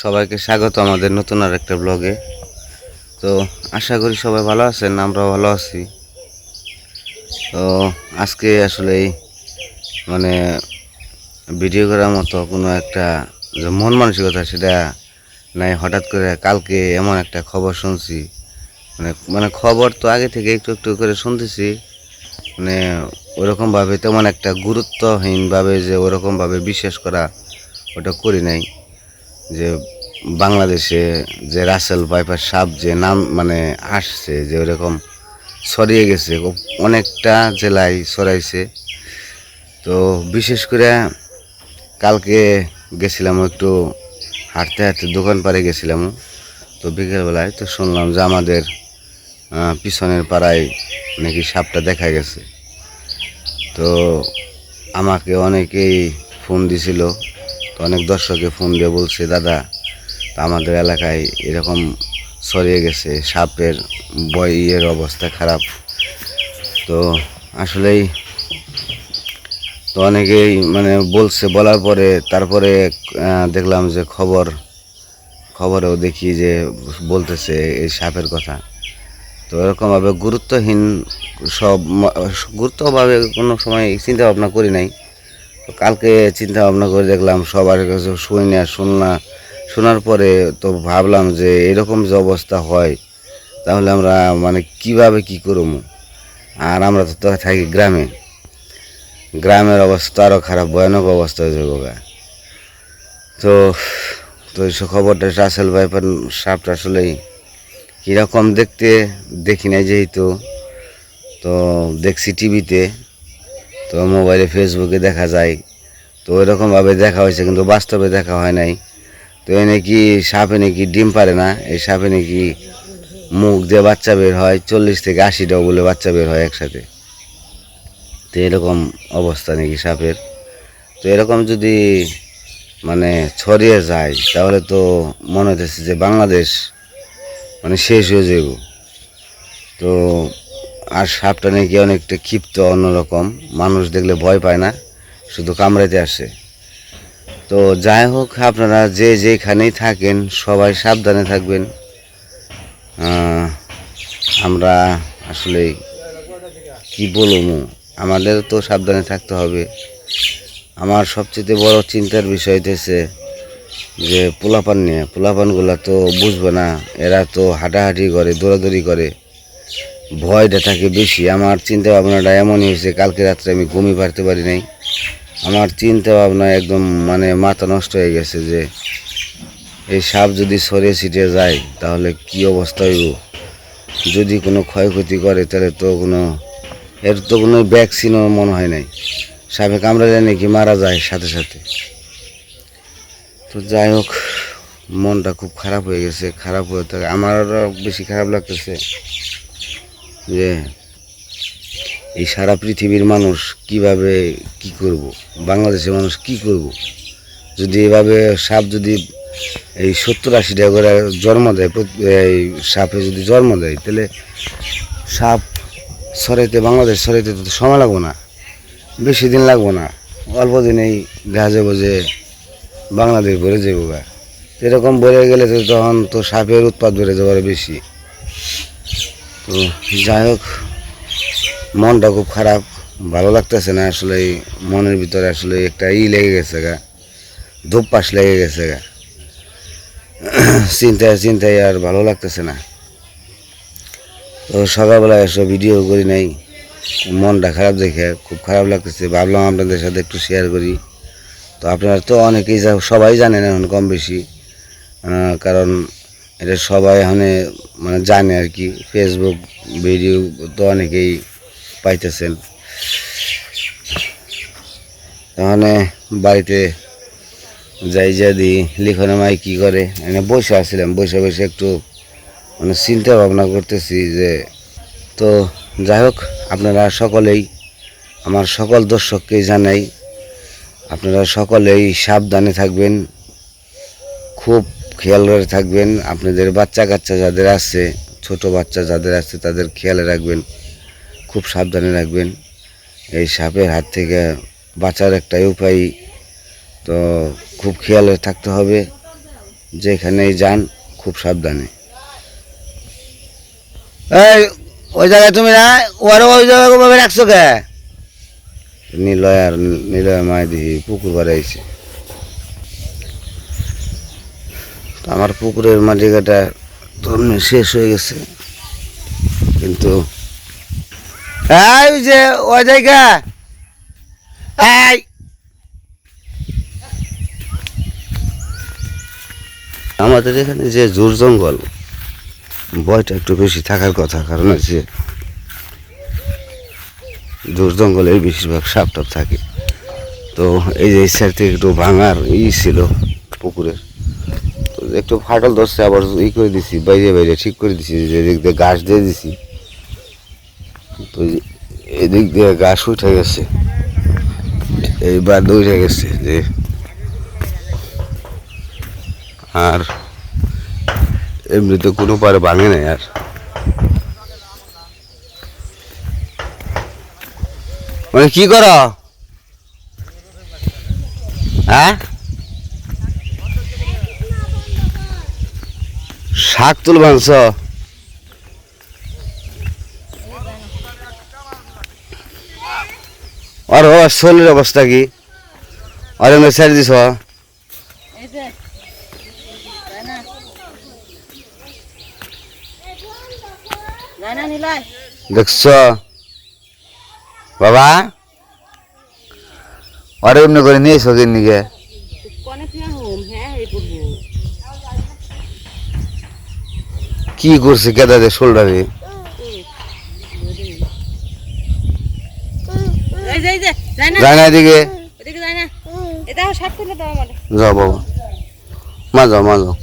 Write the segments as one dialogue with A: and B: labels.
A: সবাইকে স্বাগত আমাদের নতুন আর একটা ব্লগে। তো আশা করি সবাই ভালো আছেন, আমরাও ভালো আছি। তো আজকে আসলে মানে ভিডিও করার মতো কোনো একটা যে মন মানসিকতা সেটা নাই। হঠাৎ করে কালকে এমন একটা খবর শুনছি, মানে খবর তো আগে থেকে একটু একটু করে শুনতেছি, মানে ওরকমভাবে তেমন একটা গুরুত্বহীনভাবে যে ওরকমভাবে বিশ্বাস করা ওটা করি নাই। যে বাংলাদেশে যে রাসেল ভাইপার সাপ যে নাম মানে আসছে, যে ওরকম ছড়িয়ে গেছে, অনেকটা জেলায় ছড়াইছে। তো বিশেষ করে কালকে গেছিলাম একটু হাঁটতে হাঁটতে, দোকান পাড়ে গেছিলাম। তো বিকেলবেলায় তো শুনলাম যে আমাদের পিছনের পাড়ায় নাকি সাপটা দেখা গেছে। তো আমাকে অনেকেই ফোন দিছিল, তো অনেক দর্শকে ফোন দিয়ে বলছে, দাদা আমাদের এলাকায় এরকম ছড়িয়ে গেছে, সাপের বইয়ের অবস্থা খারাপ। তো আসলেই তো অনেকেই মানে বলছে, বলার পরে তারপরে দেখলাম যে খবরেও দেখি যে বলতেছে এই সাপের কথা। তো এরকমভাবে গুরুত্বহীন সব গুরুত্বভাবে কোনো সময় চিন্তা ভাবনা করি নাই। তো কালকে চিন্তা ভাবনা করে দেখলাম, সবার কাছে শোনার পরে তো ভাবলাম যে এরকম যে অবস্থা হয় তাহলে আমরা মানে কিভাবে কি করব। আর আমরা তো থাকি গ্রামের অবস্থা আরও খারাপ, ভয়ানক অবস্থা হয়ে যাবে। তো তো এইসব খবরটা রাসেল ভাইপার সাপটা আসলেই কীরকম দেখতে দেখি নাই যেহেতু, তো দেখছি টিভিতে, তো মোবাইলে ফেসবুকে দেখা যায়, তো ওইরকমভাবে দেখা হয়েছে, কিন্তু বাস্তবে দেখা হয় নাই। তো এ নাকি সাপে নাকি ডিম পারে না, এই সাপে নাকি মুখ দিয়ে বাচ্চা বের হয়, 40 থেকে 80টাও বলে বাচ্চা বের হয় একসাথে। তো এরকম অবস্থা নাকি সাপের। তো এরকম যদি মানে ছড়িয়ে যায় তাহলে তো মনে হচ্ছে যে বাংলাদেশ মানে শেষ হয়ে যাব। তো আর সাপটা নাকি অনেকটা ক্ষিপ্ত, অন্যরকম, মানুষ দেখলে ভয় পায় না, শুধু কামড়াইতে আসে। তো যাই হোক, আপনারা যে যেখানেই থাকেন সবাই সাবধানে থাকবেন। আমরা আসলে কি বলবো, আমাদের তো সাবধানে থাকতে হবে। আমার সবচেয়ে বড় চিন্তার বিষয় হচ্ছে যে পোলাপানগুলা তো বুঝবে না, এরা তো হাঁটাহাঁটি করে, দৌড়াদৌড়ি করে, ভয়টা থাকে বেশি। আমার চিন্তা ভাবনাটা এমনই হয়েছে, কালকে রাত্রে আমি ঘুমিয়ে পারতে পারি নাই। আমার চিন্তা ভাবনা একদম মানে মাথা নষ্ট হয়ে গেছে যে এই সাপ যদি ছড়িয়ে ছিটিয়ে যায় তাহলে কি অবস্থা হইব। যদি কোনো ক্ষয়ক্ষতি করে তাহলে তো এর তো কোনো ভ্যাকসিনও মনে হয় নাই। সাপে কামড়ালে নাকি মারা যায় সাথে সাথে। তো যাই হোক, মনটা খুব খারাপ হয়ে গেছে, খারাপ হয়ে থাকে। আমার বেশি খারাপ লাগতেছে যে এই সারা পৃথিবীর মানুষ কিভাবে কি করব, বাংলাদেশের মানুষ কি করব যদি এভাবে সাপ যদি এই 70-80টা করে জন্ম দেয়, এই সাপে যদি জন্ম দেয়, তাহলে সাপ বাংলাদেশ ছড়াইতে তো সময় লাগবো না, বেশি দিন লাগবো না, অল্প দিনেই দেখা যাবো যে বাংলাদেশ ভরে যাবো। এরকম ভরে গেলে তো তখন তো সাপের উৎপাদ বেড়ে যাবে বেশি। তো যাই হোক, মনটা খুব খারাপ, ভালো লাগতেছে না আসলে। মনের ভিতরে আসলে একটা লেগে গেছে গা, ধূপপাস লেগে গেছে গা, চিন্তায় চিন্তায় আর ভালো লাগতেছে না। তো সকালবেলা এসব ভিডিও করি নাই, মনটা খারাপ দেখে খুব খারাপ লাগতেছে, ভাবলাম আপনাদের সাথে একটু শেয়ার করি। তো আপনারা তো অনেকেই সবাই জানেন এখন কম বেশি, কারণ এটা সবাই এখানে মানে জানে আর কি, ফেসবুক ভিডিও তো অনেকেই পাইতেছেন। তাহলে বাড়িতে যাই যদি লিখনে মাই কী করে, মানে বসে আসছিলাম, বসে বসে একটু মানে চিন্তা ভাবনা করতেছি যে, তো যাই হোক, আপনারা সকলেই, আমার সকল দর্শককেই জানাই, আপনারা সকলেই সাবধানে থাকবেন, খুব খেয়াল করে থাকবেন। আপনাদের বাচ্চা কাচ্চা যাদের আছে, ছোট বাচ্চা যাদের আছে, তাদের খেয়ালে রাখবেন, খুব সাবধানে রাখবেন। এই সাপের হাত থেকে বাঁচার একটাই উপায়, তো খুব খেয়ালে থাকতে হবে। যেখানেই যান খুব সাবধানে। এই ওই জায়গায় তুমি না ওরও ওই জায়গায় রাখছো কে? নিলয় মায় দিহি পুকুর বাড়াইছে। আমার পুকুরের মাটি কাটা তো শেষ হয়ে গেছে, কিন্তু ওই যে ওই জায়গা আমাদের এখানে যে জোর জঙ্গল, ভয়টা একটু বেশি থাকার কথা, কারণ হচ্ছে জোর জঙ্গলের বেশিরভাগ সাপ টাপ থাকে। তো এই যে সাইড থেকে একটু ভাঙার ছিল পুকুরের, তো একটু ফাটল ধরছে, আবার করে দিছি, বাইরে বাইরে ঠিক করে দিছি, যে দিক দিয়ে ঘাস দিয়ে দিছি, তো এদিক দিয়ে ঘাস উঠে গেছে, এইবার দৌড়ে গেছে যে, আর এমনিতে কোনো পারে ভাঙে নাই। আর মানে কি করো? হ্যাঁ, শাক তুল বানছ? আর ও শরীরের অবস্থা কি? আর এমনি ছেড়ে দিছ? দেখছ বাবা, আর এমনি করে নিয়েছ কিনিকে? কি করছে কেদা দে শোল্ডারে? যায় না এদিকে, যাও বাবা, মা যাও, মা যাও,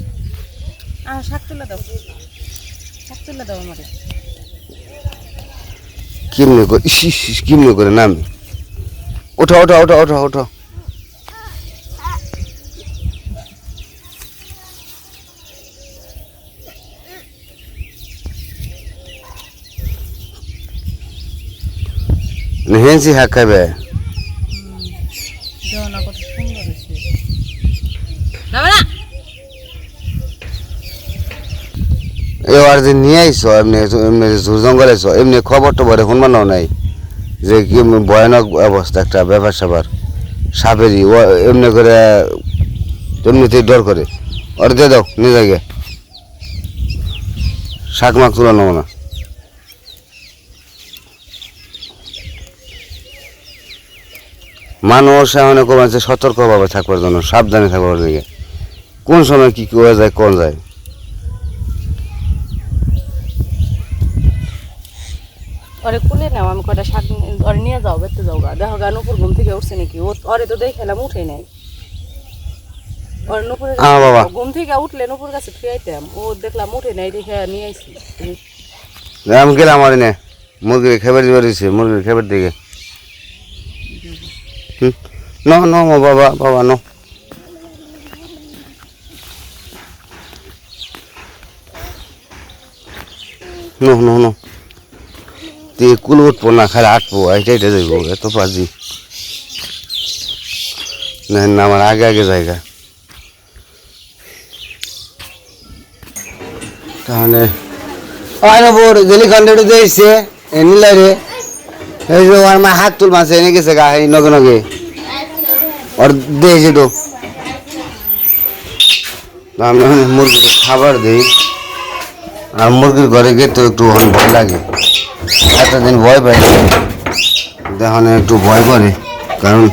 A: কেমনে করে নামি? ওঠো ওঠো ওঠো ওঠো ওঠো। হেঁচি হাঁক খাবে। এবার যে নিয়ে আইস এমনি এমনি জোর জঙ্গলে এমনি খবর টবর এখন মানাও নাই যে কি ভয়ানক অবস্থা, একটা ব্যাপার স্যাপার সাপেরই, ও এমনি করে এমনিতেই ডর করে। ওর দিয়ে দাও নিয়ে যাগে, শাক মাক তুলে নেবো না। মানুষ এখন কমেছে সতর্কভাবে থাকবার জন্য, সাবধানে থাকবার দিকে, কোন সময় কি করা যায় কোন যায়।
B: ওরে কুলে নাও, আমি কটা শাক ওরে নিয়ে যাও, বেতে যাও গা, দেখো গা নুপুর ঘুম থেকে উঠছে নাকি। ওরে তো দেখালাম উঠে নাই, ওর নুপুরের ঘুম থেকে উঠলে নুপুর কাছে ফিরাইতাম, ও দেখলাম উঠে নাই, দেখে নিয়ে আইসি।
A: আমি গেলাম আমার নে মুরগির খেবার দিবার দিচ্ছে, মুরগির খেবার দিকে নো নো বাবা, বাবা নো। নো নো নো, তুই কুল উঠবো না, খালি আটবো, এইটা এটা যাইব, এত পাজি না, আমার আগে আগে জায়গা। তাহলে গেলি কন্ট্রাক্টর দিয়েছে নিলাই রে, এই যে ওর মা হাত তুল মাছে এনে গেছে গা, এই নগে নগে ওর দিয়েছে তো। আমি মুরগিকে খাবার দিই, আর মুরগির ঘরে গিয়ে তো একটু ভয় লাগে, এতদিন ভয় পাই, এখন একটু ভয় করে, কারণ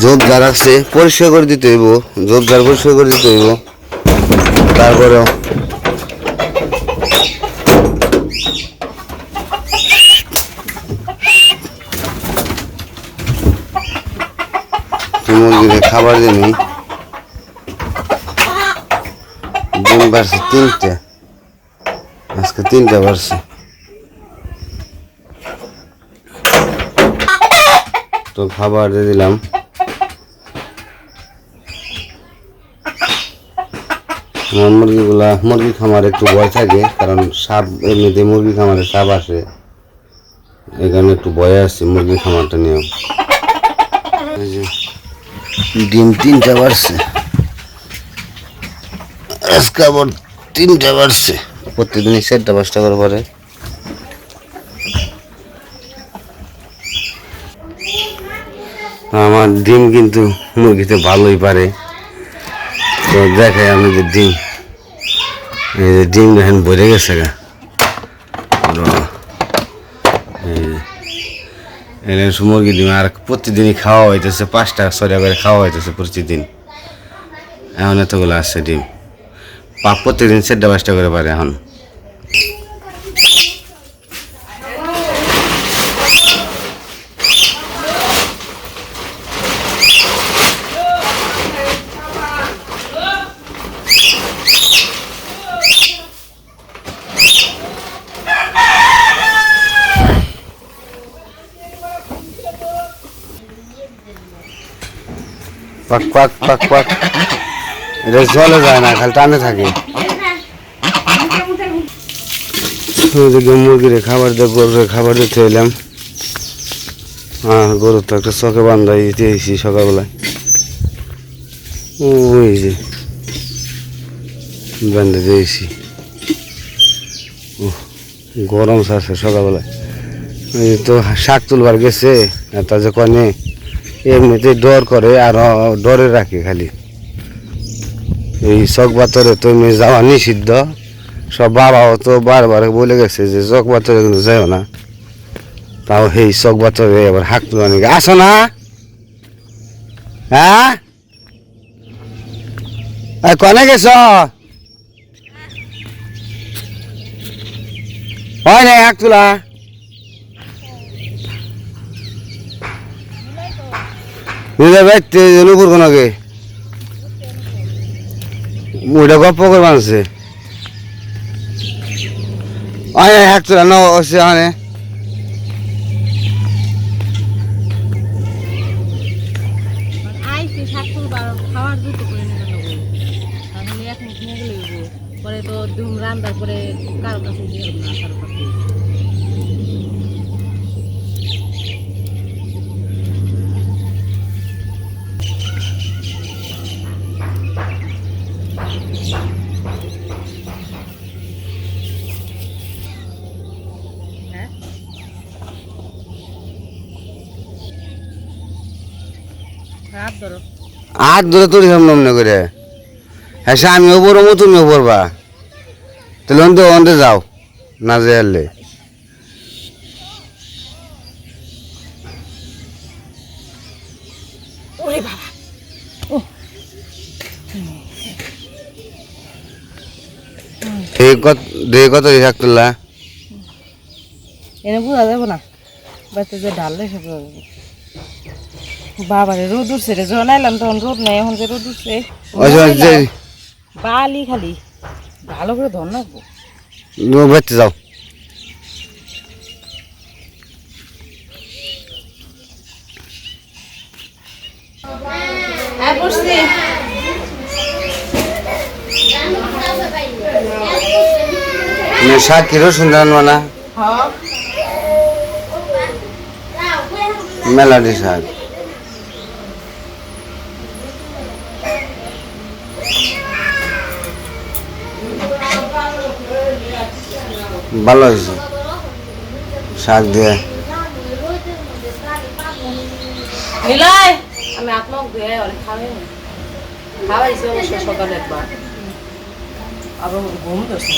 A: জোপ যা রাখছে পরিষ্কার করে দিতে হইব, জোপ যার পরিষ্কার করে দিতে হইব। তারপরেও মুরগিকে খাবার দিনি, ডিম বাড়ছে 3টে, আজকে 3টে বাড়ছে। তো খাবার দিয়ে দিলাম। আমার মুরগি খামার একটু ভয় থাকে, কারণ সাপ, এমনিতে মুরগি খামারে সাপ আসে, এখানে একটু ভয় আসছে মুরগি খামারটা নিয়েও। ডিম 3টে বাড়ছে, আজকে আবার 3টা বাড়ছে, প্রতিদিনই 4টা 5টা করে পরে। আমার ডিম কিন্তু মুরগিতে ভালোই পারে। তো দেখাই আমাদের ডিম, এই যে ডিম দেখেন ভরে গেছে গা। মুরগি ডিম আর প্রতিদিনই খাওয়া হইতেছে, 5টা 6টা করে খাওয়া হইতেছে প্রতিদিন। এখন এতগুলো আসছে ডিম, প্রতিদিন 4টা 5টা করে পারে এখন। পাক পাক পাক পাক, এটা জলে যায় না, খালি টানে থাকে। ওইদিকে মুরগির খাবার দিয়ে গরুর খাবার দিতে এলাম। হ্যাঁ, গরু তো একটা চকে বান্ধাই দিতে এসেছি সকালবেলায়। ওই যে বান্ধে দিয়েছি, গরম আছে সকালবেলায়। ওই তো শাক তুলবার গেছে, তা যে কনে এমনিতেই ডর করে, আর ডরে রাখে খালি। এই চক বাতরে তো এমনি যাওয়া নিষিদ্ধ, সব বাবাও তো বারবার বলে গেছে যে চক বাতরে কিন্তু যাও না। তাও সেই চক বাতরে এবার হাক তুলা নাকি, আসো না? হ্যাঁ, কনে গেছ? হয় নাই হাক তুলা? নুপুর কোনকে ওইটা গপ্প করে বানছে। হাক তুলা ন মানে
B: খাওয়ার দুটো করে নিয়ে গেল, তাহলে এক মুখ নিয়ে গেলে পরে তো ধুম রান্নার পরে কারো কাছে দিয়ে না, কারো কাছে।
A: হাত ধরে তোর মনে করে, হ্যাঁ সে আমিও পড়বো তুমিও পড়বা, তাহলে অন্তে অন্তে যাও না যে এলে। কত থাকতুল্লা
B: এনে বোঝা যাবো না, বাড়িতে যে ডাল রেখে বোঝা যাবে। বাবারে রোদ উঠছে রে, যখন আইলাম তখন রোদ নাই, এখন যে রোদ উঠছে বালি খালি, ভালো করে ধর রাখবো।
A: বাড়তে যাও, শাক কি রসুন রান্না না মেলাডি শাক ভালো হয়েছে শাক দিয়ে।
B: আমি আপনার খাওয়াইছি অবশ্য সকালে একবার, আবার ঘুম ধরছে,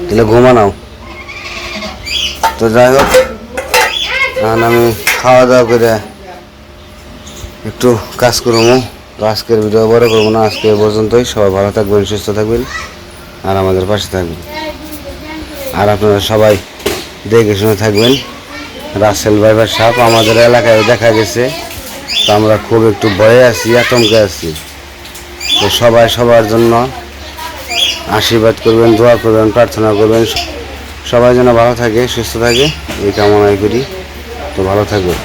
A: তাহলে ঘুমানাও তো। যাই হোক, আমি খাওয়া দাওয়া করে একটু কাজ করবো। তো আজকের ভিডিও বড় করবো না, আজকে পর্যন্তই। সবাই ভালো থাকবেন, সুস্থ থাকবেন, আর আমাদের পাশে থাকবেন। আর আপনারা সবাই দেখে শুনে থাকবেন। রাসেল ভাইবার সাপ আমাদের এলাকায় দেখা গেছে, তো আমরা খুব একটু ভয়ে আছি, আতঙ্কে আছি। তো সবাই সবার জন্য আশীর্বাদ করবেন, দোয়া করবেন, প্রার্থনা করবেন, সবাই যেন ভালো থাকে, সুস্থ থাকে, এই কামনাই করি। তো ভালো থাকবেন।